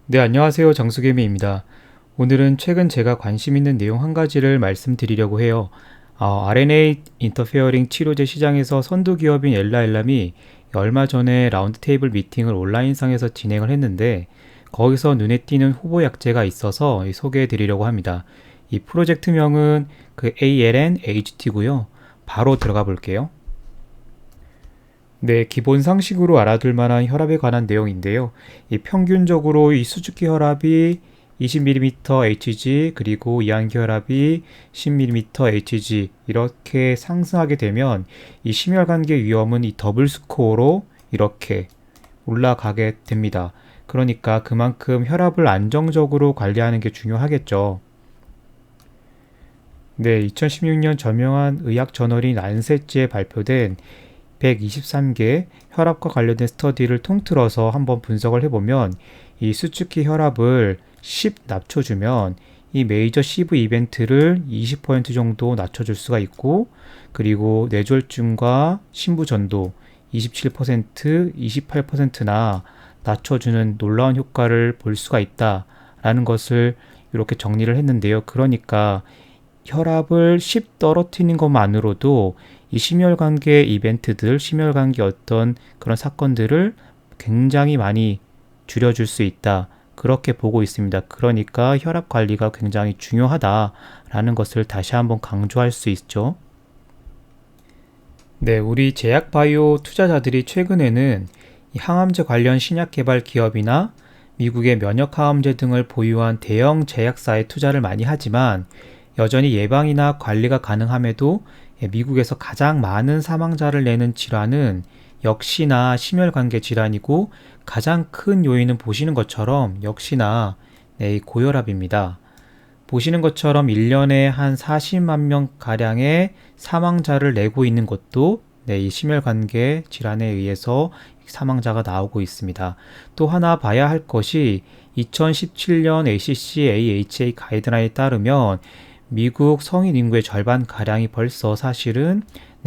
네, 안녕하세요. 장수개미입니다. 오늘은 최근 제가 관심 있는 내용 한 가지를 말씀드리려고 해요. RNA 인터페어링 치료제 시장에서 선두 기업인 엘라엘람이 얼마 전에 라운드 테이블 미팅을 온라인상에서 진행을 했는데 거기서 눈에 띄는 후보 약제가 있어서 소개해 드리려고 합니다. 이 프로젝트명은 ALN-HT고요. 바로 들어가 볼게요. 네, 기본 상식으로 알아둘 만한 혈압에 관한 내용인데요. 이 평균적으로 이 수축기 혈압이 20mm Hg 그리고 이완기 혈압이 10mm Hg 이렇게 상승하게 되면 이 심혈관계 위험은 이 더블 스코어로 이렇게 올라가게 됩니다. 그러니까 그만큼 혈압을 안정적으로 관리하는 게 중요하겠죠. 네, 2016년 저명한 의학 저널인 란셋지에 발표된 123개 혈압과 관련된 스터디를 통틀어서 한번 분석을 해보면 이 수축기 혈압을 10 낮춰주면 이 메이저 CV 이벤트를 20% 정도 낮춰줄 수가 있고, 그리고 뇌졸중과 심부전도 27%, 28%나 낮춰주는 놀라운 효과를 볼 수가 있다라는 것을 이렇게 정리를 했는데요. 그러니까 혈압을 10 떨어뜨리는 것만으로도 이 심혈관계 이벤트들, 심혈관계 어떤 그런 사건들을 굉장히 많이 줄여줄 수 있다. 그렇게 보고 있습니다. 그러니까 혈압 관리가 굉장히 중요하다라는 것을 다시 한번 강조할 수 있죠. 네, 우리 제약 바이오 투자자들이 최근에는 이 항암제 관련 신약 개발 기업이나 미국의 면역 항암제 등을 보유한 대형 제약사에 투자를 많이 하지만 여전히 예방이나 관리가 가능함에도 미국에서 가장 많은 사망자를 내는 질환은 역시나 심혈관계 질환이고 가장 큰 요인은 보시는 것처럼 역시나 이 고혈압입니다. 보시는 것처럼 1년에 한 40만 명 가량의 사망자를 내고 있는 것도 이 심혈관계 질환에 의해서 사망자가 나오고 있습니다. 또 하나 봐야 할 것이 2017년 ACC/AHA 가이드라인에 따르면 미국 성인 인구의 절반 가량이 벌써 사실은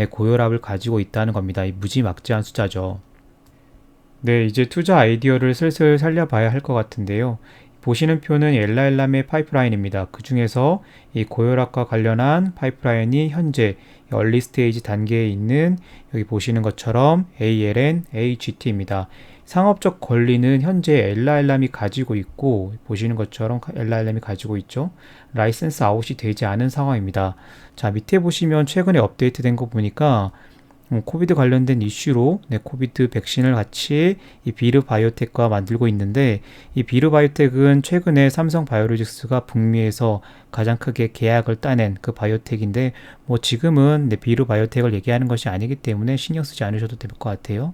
고혈압을 가지고 있다는 겁니다. 이 무지막지한 숫자죠. 네, 이제 투자 아이디어를 슬슬 살려봐야 할 것 같은데요. 보시는 표는 엘라엘람의 파이프라인입니다. 그 중에서 이 고혈압과 관련한 파이프라인이 현재 얼리 스테이지 단계에 있는 여기 보시는 것처럼 ALN, AGT입니다. 상업적 권리는 현재 엘라엘람이 가지고 있고 보시는 것처럼 엘라엘람이 가지고 있죠. 라이센스 아웃이 되지 않은 상황입니다. 자, 밑에 보시면 최근에 업데이트된 거 보니까 코비드 관련된 이슈로 코비드 백신을 같이 이 비르 바이오텍과 만들고 있는데 이 비르 바이오텍은 최근에 삼성 바이오로직스가 북미에서 가장 크게 계약을 따낸 그 바이오텍인데 뭐 지금은 비르 바이오텍을 얘기하는 것이 아니기 때문에 신경 쓰지 않으셔도 될 것 같아요.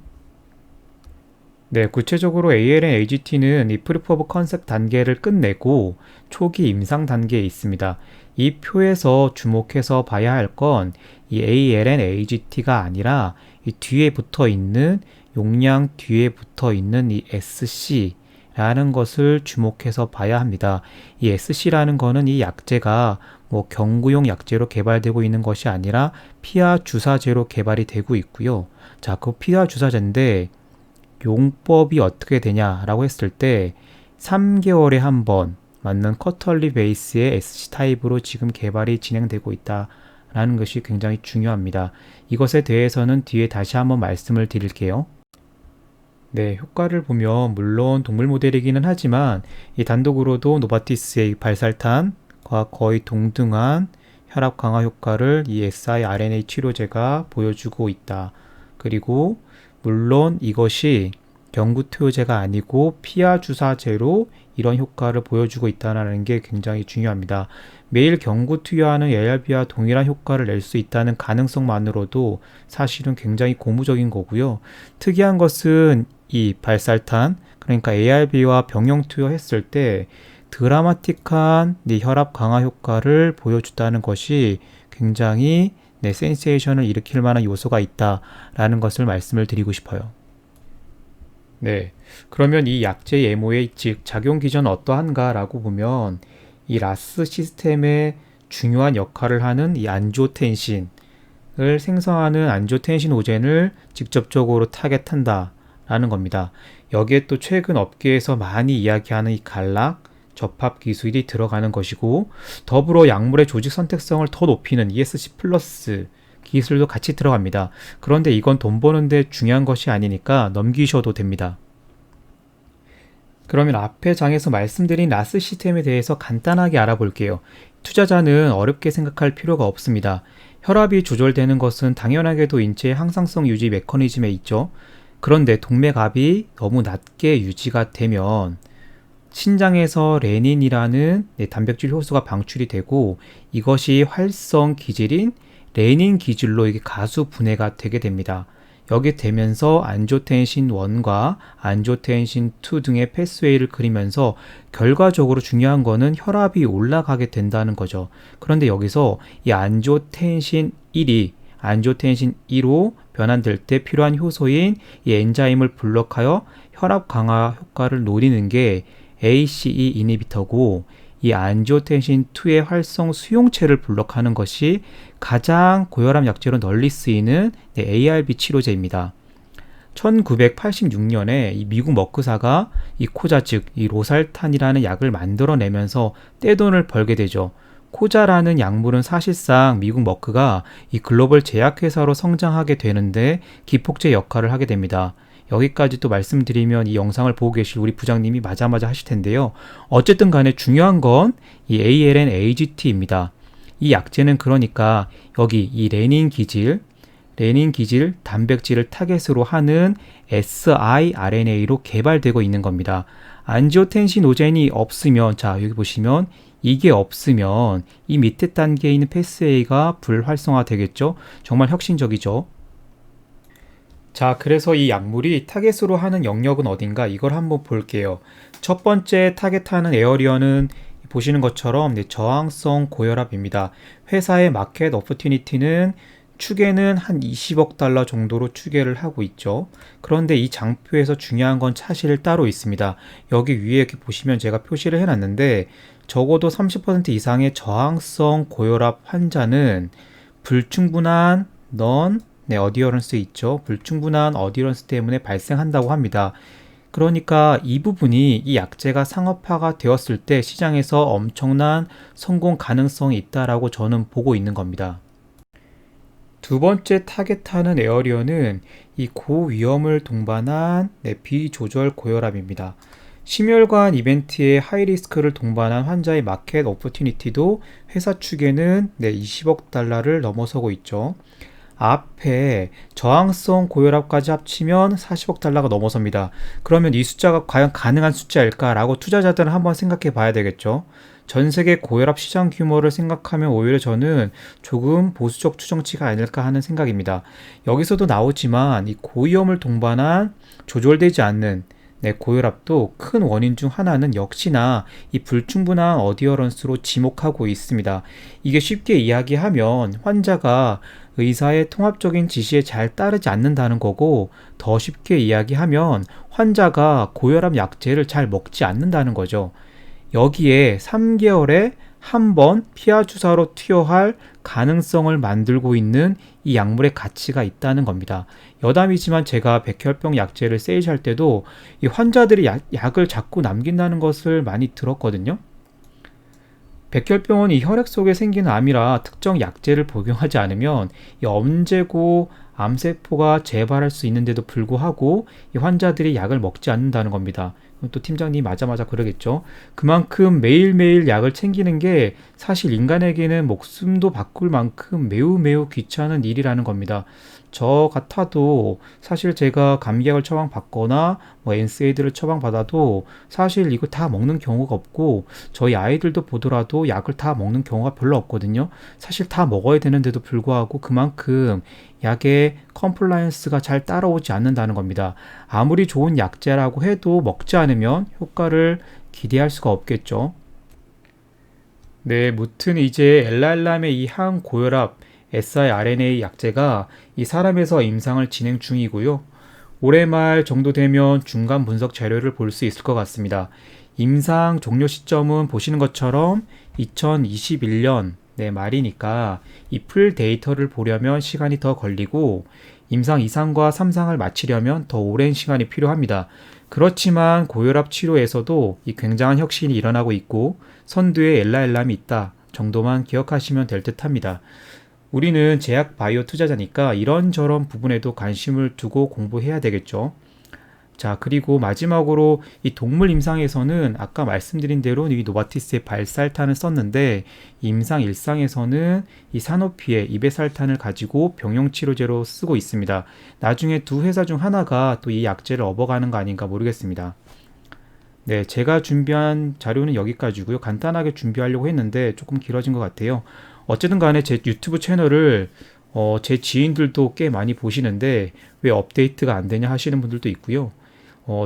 네, 구체적으로 ALN AGT는 이 프리프 오브 컨셉트 단계를 끝내고 초기 임상 단계에 있습니다. 이 표에서 주목해서 봐야 할 건 이 ALN AGT가 아니라 이 뒤에 붙어 있는 용량 뒤에 붙어 있는 이 SC라는 것을 주목해서 봐야 합니다. 이 SC라는 거는 이 약제가 뭐 경구용 약제로 개발되고 있는 것이 아니라 피하 주사제로 개발이 되고 있고요. 자, 그 피하 주사제인데 용법이 어떻게 되냐라고 했을 때 3개월에 한 번 맞는 쿼터리 베이스의 SC 타입으로 지금 개발이 진행되고 있다라는 것이 굉장히 중요합니다. 이것에 대해서는 뒤에 다시 한번 말씀을 드릴게요. 네, 효과를 보면 물론 동물 모델이기는 하지만 이 단독으로도 노바티스의 발살탄과 거의 동등한 혈압 강화 효과를 이 siRNA 치료제가 보여주고 있다. 그리고 물론 이것이 경구투여제가 아니고 피하 주사제로 이런 효과를 보여주고 있다는 게 굉장히 중요합니다. 매일 경구투여하는 ARB와 동일한 효과를 낼 수 있다는 가능성만으로도 사실은 굉장히 고무적인 거고요. 특이한 것은 이 발살탄, 그러니까 ARB와 병용 투여했을 때 드라마틱한 혈압 강화 효과를 보여준다는 것이 굉장히 센세이션을 일으킬 만한 요소가 있다라는 것을 말씀을 드리고 싶어요. 네, 그러면 이 약제의 MOA, 즉 작용 기전 어떠한가라고 보면 이 라스 시스템의 중요한 역할을 하는 이 안지오텐신을 생성하는 안지오텐신 오젠을 직접적으로 타겟한다라는 겁니다. 여기에 또 최근 업계에서 많이 이야기하는 이 간락, 접합 기술이 들어가는 것이고, 더불어 약물의 조직 선택성을 더 높이는 ESC 플러스 기술도 같이 들어갑니다. 그런데 이건 돈 버는데 중요한 것이 아니니까 넘기셔도 됩니다. 그러면 앞에 장에서 말씀드린 라스 시스템에 대해서 간단하게 알아볼게요. 투자자는 어렵게 생각할 필요가 없습니다. 혈압이 조절되는 것은 당연하게도 인체의 항상성 유지 메커니즘에 있죠. 그런데 동맥압이 너무 낮게 유지가 되면 신장에서 레닌이라는 단백질 효소가 방출이 되고, 이것이 활성 기질인 레닌 기질로 이게 가수 분해가 되게 됩니다. 여기 되면서 안조텐신 1과 안조텐신 2 등의 패스웨이를 그리면서 결과적으로 중요한 거는 혈압이 올라가게 된다는 거죠. 그런데 여기서 이 안조텐신 1이 안조텐신 2로 변환될 때 필요한 효소인 이 엔자임을 블록하여 혈압 강화 효과를 노리는 게 ACE 이니비터고, 이 안지오텐신 2의 활성 수용체를 블록하는 것이 가장 고혈압 약제로 널리 쓰이는 ARB 치료제입니다. 1986년에 이 미국 머크사가 이 코자 즉 이 로살탄이라는 약을 만들어내면서 떼돈을 벌게 되죠. 코자라는 약물은 사실상 미국 머크가 이 글로벌 제약회사로 성장하게 되는데 기폭제 역할을 하게 됩니다. 여기까지 또 말씀드리면 이 영상을 보고 계실 우리 부장님이 맞아 하실 텐데요. 어쨌든 간에 중요한 건 이 ALN-AGT입니다. 이 약제는 그러니까 여기 이 레닌 기질 단백질을 타겟으로 하는 siRNA로 개발되고 있는 겁니다. 안지오텐시노젠이 없으면, 자 여기 보시면 이게 없으면 이 밑에 단계에 있는 패스웨이가 불활성화 되겠죠. 정말 혁신적이죠. 자, 그래서 이 약물이 타겟으로 하는 영역은 어딘가, 이걸 한번 볼게요. 첫 번째 타겟하는 에어리어는 보시는 것처럼 저항성 고혈압입니다. 회사의 마켓 오퍼튜니티는 추계는 한 20억 달러 정도로 추계를 하고 있죠. 그런데 이 장표에서 중요한 건 사실 따로 있습니다. 여기 위에 이렇게 보시면 제가 표시를 해놨는데, 적어도 30% 이상의 저항성 고혈압 환자는 불충분한 어디어런스 있죠. 불충분한 어디어런스 때문에 발생한다고 합니다. 그러니까 이 부분이 이 약제가 상업화가 되었을 때 시장에서 엄청난 성공 가능성이 있다라고 저는 보고 있는 겁니다. 두 번째 타겟하는 에어리어는 이 고위험을 동반한 비조절 고혈압입니다. 심혈관 이벤트의 하이리스크를 동반한 환자의 마켓 오퍼튜니티도 회사 측에는 20억 달러를 넘어서고 있죠. 앞에 저항성 고혈압까지 합치면 40억 달러가 넘어섭니다. 그러면 이 숫자가 과연 가능한 숫자일까라고 투자자들은 한번 생각해 봐야 되겠죠. 전 세계 고혈압 시장 규모를 생각하면 오히려 저는 조금 보수적 추정치가 아닐까 하는 생각입니다. 여기서도 나오지만 이 고위험을 동반한 조절되지 않는 고혈압도 큰 원인 중 하나는 역시나 이 불충분한 어디어런스로 지목하고 있습니다. 이게 쉽게 이야기하면 환자가 의사의 통합적인 지시에 잘 따르지 않는다는 거고, 더 쉽게 이야기하면 환자가 고혈압 약제를 잘 먹지 않는다는 거죠. 여기에 3개월에 한 번 피하 주사로 투여할 가능성을 만들고 있는 이 약물의 가치가 있다는 겁니다. 여담이지만 제가 백혈병 약제를 세일할 때도 이 환자들이 약을 자꾸 남긴다는 것을 많이 들었거든요. 백혈병은 이 혈액 속에 생기는 암이라 특정 약제를 복용하지 않으면 이 엄제고 암세포가 재발할 수 있는데도 불구하고 이 환자들이 약을 먹지 않는다는 겁니다. 또 팀장님이 맞아 그러겠죠. 그만큼 매일매일 약을 챙기는 게 사실 인간에게는 목숨도 바꿀 만큼 매우 귀찮은 일이라는 겁니다. 저 같아도 사실 제가 감기약을 처방받거나 NSAID를 처방받아도 사실 이거 다 먹는 경우가 없고, 저희 아이들도 보더라도 약을 다 먹는 경우가 별로 없거든요. 사실 다 먹어야 되는데도 불구하고 그만큼 약의 컴플라이언스가 잘 따라오지 않는다는 겁니다. 아무리 좋은 약제라고 해도 먹지 않으면 효과를 기대할 수가 없겠죠. 네, 무튼 이제 엘랄람의 이 항고혈압 siRNA 약제가 이 사람에서 임상을 진행 중이고요. 올해 말 정도 되면 중간 분석 자료를 볼 수 있을 것 같습니다. 임상 종료 시점은 보시는 것처럼 2021년 말이니까 이 풀 데이터를 보려면 시간이 더 걸리고, 임상 2상과 3상을 마치려면 더 오랜 시간이 필요합니다. 그렇지만 고혈압 치료에서도 이 굉장한 혁신이 일어나고 있고 선두에 엘라엘람이 있다 정도만 기억하시면 될 듯합니다. 우리는 제약 바이오 투자자니까 이런저런 부분에도 관심을 두고 공부해야 되겠죠. 자, 그리고 마지막으로 이 동물 임상에서는 아까 말씀드린 대로 이 노바티스의 발살탄을 썼는데 임상 일상에서는 이 사노피의 이베살탄을 가지고 병용 치료제로 쓰고 있습니다. 나중에 두 회사 중 하나가 또 이 약제를 업어가는 거 아닌가 모르겠습니다. 네, 제가 준비한 자료는 여기까지고요. 간단하게 준비하려고 했는데 조금 길어진 것 같아요. 어쨌든 간에 제 유튜브 채널을 제 지인들도 꽤 많이 보시는데 왜 업데이트가 안 되냐 하시는 분들도 있고요.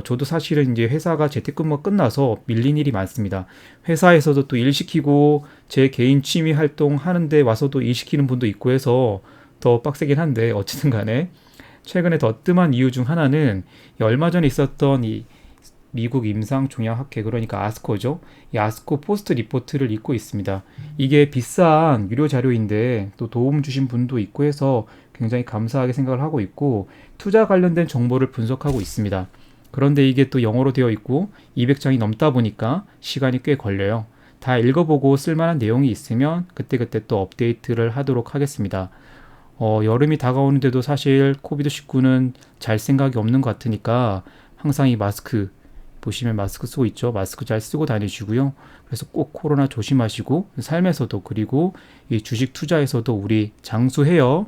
저도 사실은 이제 회사가 재택근무가 끝나서 밀린 일이 많습니다. 회사에서도 또 일 시키고 제 개인 취미 활동 하는데 와서도 일 시키는 분도 있고 해서 더 빡세긴 한데 어쨌든 간에 최근에 더 뜸한 이유 중 하나는 이 얼마 전에 있었던 이 미국 임상종양학회 그러니까 아스코죠. 이 아스코 포스트 리포트를 읽고 있습니다. 이게 비싼 유료 자료인데 또 도움 주신 분도 있고 해서 굉장히 감사하게 생각을 하고 있고 투자 관련된 정보를 분석하고 있습니다. 그런데 이게 또 영어로 되어 있고 200장이 넘다 보니까 시간이 꽤 걸려요. 다 읽어보고 쓸만한 내용이 있으면 그때그때 또 업데이트를 하도록 하겠습니다. 여름이 다가오는데도 사실 코비드19는 잘 생각이 없는 것 같으니까 항상 이 마스크 보시면 마스크 쓰고 있죠. 마스크 잘 쓰고 다니시고요. 그래서 꼭 코로나 조심하시고 삶에서도 그리고 이 주식 투자에서도 우리 장수해요.